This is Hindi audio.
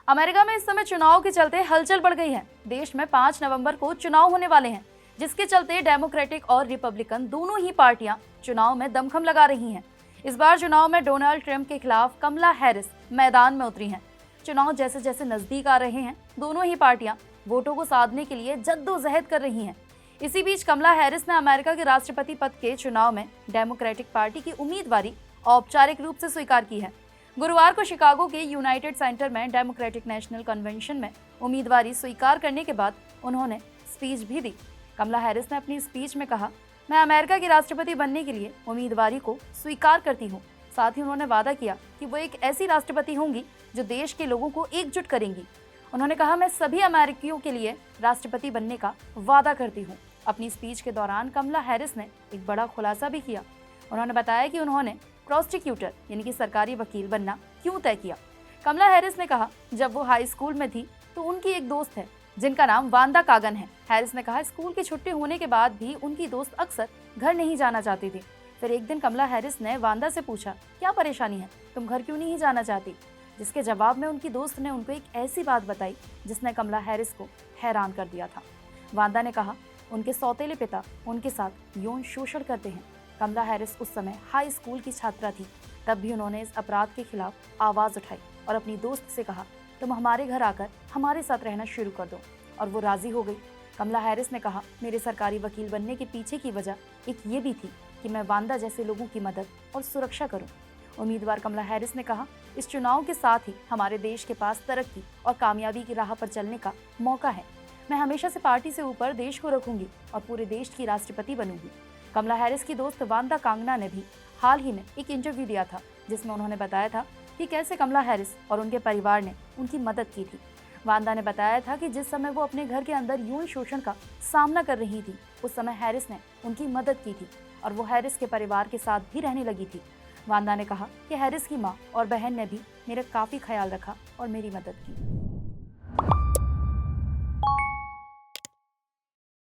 अमेरिका में इस समय चुनाव के चलते हलचल बढ़ गई है। देश में 5 नवंबर को चुनाव होने वाले हैं, जिसके चलते डेमोक्रेटिक और रिपब्लिकन दोनों ही पार्टियां चुनाव में दमखम लगा रही हैं। इस बार चुनाव में डोनाल्ड ट्रंप के खिलाफ कमला हैरिस मैदान में उतरी हैं। चुनाव जैसे जैसे नजदीक आ रहे हैं, दोनों ही पार्टियां वोटों को साधने के लिए जद्दोजहद कर रही हैं। इसी बीच कमला हैरिस ने अमेरिका के राष्ट्रपति पद के चुनाव में डेमोक्रेटिक पार्टी की उम्मीदवारी औपचारिक रूप से स्वीकार की है। गुरुवार को शिकागो के यूनाइटेड सेंटर में डेमोक्रेटिक नेशनल कन्वेंशन में उम्मीदवारी स्वीकार करने के बाद उन्होंने स्पीच भी दी। कमला हैरिस ने अपनी स्पीच में कहा, मैं अमेरिका की राष्ट्रपति बनने के लिए उम्मीदवारी को स्वीकार करती हूँ। साथ ही उन्होंने वादा किया कि वो एक ऐसी राष्ट्रपति होंगी जो देश के लोगों को एकजुट करेंगी। उन्होंने कहा, मैं सभी अमेरिकियों के लिए राष्ट्रपति बनने का वादा करती हूँ। अपनी स्पीच के दौरान कमला हैरिस ने एक बड़ा खुलासा भी किया। उन्होंने बताया कि उन्होंने प्रोसिक्यूटर यानी कि सरकारी वकील बनना क्यों तय किया। कमला हैरिस ने कहा, जब वो हाई स्कूल में थी तो उनकी एक दोस्त है जिनका नाम वांदा कागन है। हैरिस ने कहा, स्कूल की छुट्टी होने के बाद भी उनकी दोस्त अक्सर घर नहीं जाना चाहती थी। फिर एक दिन कमला हैरिस ने वांदा से पूछा, क्या परेशानी है, तुम घर क्यों नहीं जाना चाहती? जिसके जवाब में उनकी दोस्त ने उनको एक ऐसी बात बताई जिसने कमला हैरिस को हैरान कर दिया था। वांदा ने कहा, उनके सौतेले पिता उनके साथ यौन शोषण करते हैं। कमला हैरिस उस समय हाई स्कूल की छात्रा थी। तब भी उन्होंने इस अपराध के खिलाफ आवाज उठाई और अपनी दोस्त से कहा, तुम हमारे घर आकर हमारे साथ रहना शुरू कर दो, और वो राजी हो गई। कमला हैरिस ने कहा, मेरे सरकारी वकील बनने के पीछे की वजह एक ये भी थी कि मैं वांदा जैसे लोगों की मदद और सुरक्षा करूं। उम्मीदवार कमला हैरिस ने कहा, इस चुनाव के साथ ही हमारे देश के पास तरक्की और कामयाबी की राह पर चलने का मौका है। मैं हमेशा से पार्टी से ऊपर देश को रखूंगी और पूरे देश की राष्ट्रपति बनूंगी। कमला हैरिस की दोस्त वांदा कांगना ने भी हाल ही में एक इंटरव्यू दिया था, जिसमें उन्होंने बताया था कि कैसे कमला हैरिस और उनके परिवार ने उनकी मदद की थी। वांदा ने बताया था कि जिस समय वो अपने घर के अंदर यौन शोषण का सामना कर रही थी, उस समय हैरिस ने उनकी मदद की थी और वो हैरिस के परिवार के साथ भी रहने लगी थी। वांदा ने कहा कि हैरिस की माँ और बहन ने भी मेरा काफ़ी ख्याल रखा और मेरी मदद की।